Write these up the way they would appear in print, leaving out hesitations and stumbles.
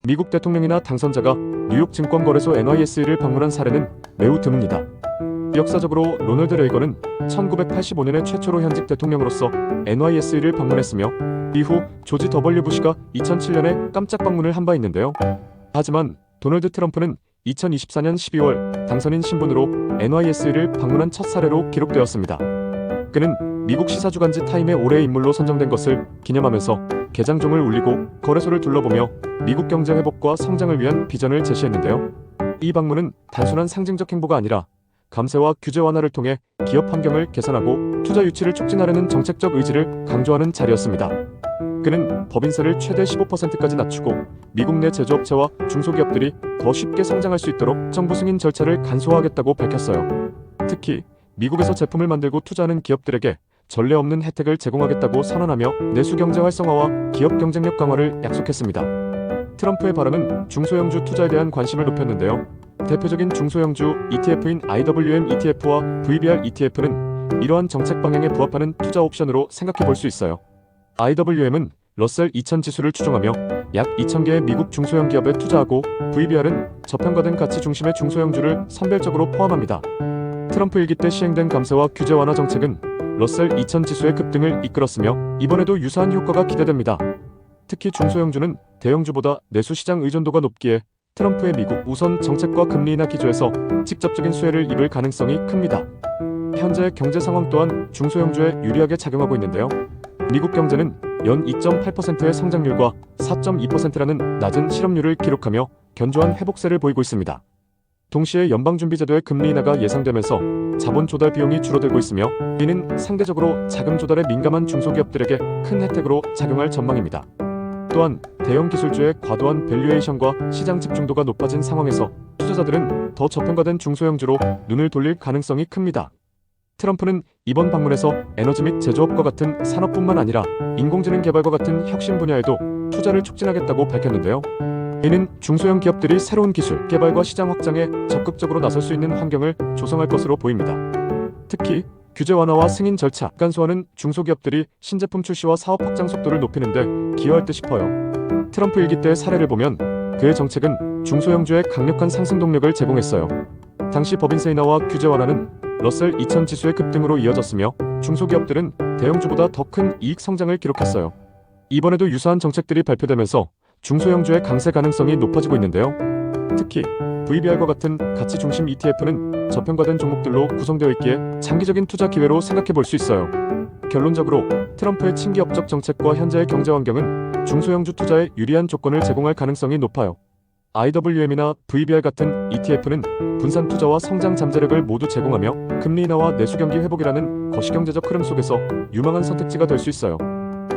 미국 대통령이나 당선자가 뉴욕 증권거래소 NYSE를 방문한 사례는 매우 드뭅니다. 역사적으로 로널드 레이건은 1985년에 최초로 현직 대통령으로서 NYSE를 방문했으며 이후 조지 W 부시가 2007년에 깜짝 방문을 한 바 있는데요. 하지만 도널드 트럼프는 2024년 12월 당선인 신분으로 NYSE를 방문한 첫 사례로 기록되었습니다. 그는 미국 시사주간지 타임의 올해의 인물로 선정된 것을 기념하면서 개장종을 울리고 거래소를 둘러보며 미국 경제 회복과 성장을 위한 비전을 제시했는데요. 이 방문은 단순한 상징적 행보가 아니라 감세와 규제 완화를 통해 기업 환경을 개선하고 투자 유치를 촉진하려는 정책적 의지를 강조하는 자리였습니다. 그는 법인세를 최대 15%까지 낮추고 미국 내 제조업체와 중소기업들이 더 쉽게 성장할 수 있도록 정부 승인 절차를 간소화하겠다고 밝혔어요. 특히 미국에서 제품을 만들고 투자하는 기업들에게 전례 없는 혜택을 제공하겠다고 선언하며 내수 경제 활성화와 기업 경쟁력 강화를 약속했습니다. 트럼프의 발언은 중소형주 투자에 대한 관심을 높였는데요. 대표적인 중소형주 ETF인 IWM ETF와 VBR ETF는 이러한 정책 방향에 부합하는 투자 옵션으로 생각해 볼 수 있어요. IWM은 러셀 2000 지수를 추종하며 약 2000개의 미국 중소형 기업에 투자하고 VBR은 저평가된 가치 중심의 중소형주를 선별적으로 포함합니다. 트럼프 일기 때 시행된 감세와 규제 완화 정책은 러셀 2000 지수의 급등을 이끌었으며 이번에도 유사한 효과가 기대됩니다. 특히 중소형주는 대형주보다 내수 시장 의존도가 높기에 트럼프의 미국 우선 정책과 금리 인하 기조에서 직접적인 수혜를 입을 가능성이 큽니다. 현재 경제 상황 또한 중소형주에 유리하게 작용하고 있는데요. 미국 경제는 연 2.8%의 성장률과 4.2%라는 낮은 실업률을 기록하며 견조한 회복세를 보이고 있습니다. 동시에 연방준비제도의 금리 인하가 예상되면서 자본 조달 비용이 줄어들고 있으며 이는 상대적으로 자금 조달에 민감한 중소기업들에게 큰 혜택으로 작용할 전망입니다. 또한 대형 기술주의 과도한 밸류에이션과 시장 집중도가 높아진 상황에서 투자자들은 더 저평가된 중소형주로 눈을 돌릴 가능성이 큽니다. 트럼프는 이번 방문에서 에너지 및 제조업과 같은 산업뿐만 아니라 인공지능 개발과 같은 혁신 분야에도 투자를 촉진하겠다고 밝혔는데요. 이는 중소형 기업들이 새로운 기술, 개발과 시장 확장에 적극적으로 나설 수 있는 환경을 조성할 것으로 보입니다. 특히 규제 완화와 승인 절차, 간소화는 중소기업들이 신제품 출시와 사업 확장 속도를 높이는데 기여할 듯 싶어요. 트럼프 일기 때의 사례를 보면 그의 정책은 중소형주에 강력한 상승 동력을 제공했어요. 당시 법인세 인하와 규제 완화는 러셀 2000 지수의 급등으로 이어졌으며 중소기업들은 대형주보다 더 큰 이익 성장을 기록했어요. 이번에도 유사한 정책들이 발표되면서 중소형주의 강세 가능성이 높아지고 있는데요. 특히 VBR과 같은 가치 중심 ETF는 저평가된 종목들로 구성되어 있기에 장기적인 투자 기회로 생각해 볼 수 있어요. 결론적으로 트럼프의 친기업적 정책과 현재의 경제 환경은 중소형주 투자에 유리한 조건을 제공할 가능성이 높아요. IWM이나 VBR 같은 ETF는 분산 투자와 성장 잠재력을 모두 제공하며 금리 인하와 내수 경기 회복이라는 거시경제적 흐름 속에서 유망한 선택지가 될 수 있어요.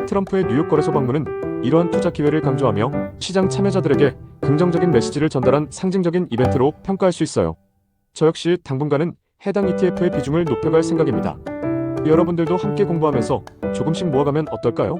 트럼프의 뉴욕 거래소 방문은 이러한 투자 기회를 강조하며 시장 참여자들에게 긍정적인 메시지를 전달한 상징적인 이벤트로 평가할 수 있어요. 저 역시 당분간은 해당 ETF의 비중을 높여갈 생각입니다. 여러분들도 함께 공부하면서 조금씩 모아가면 어떨까요?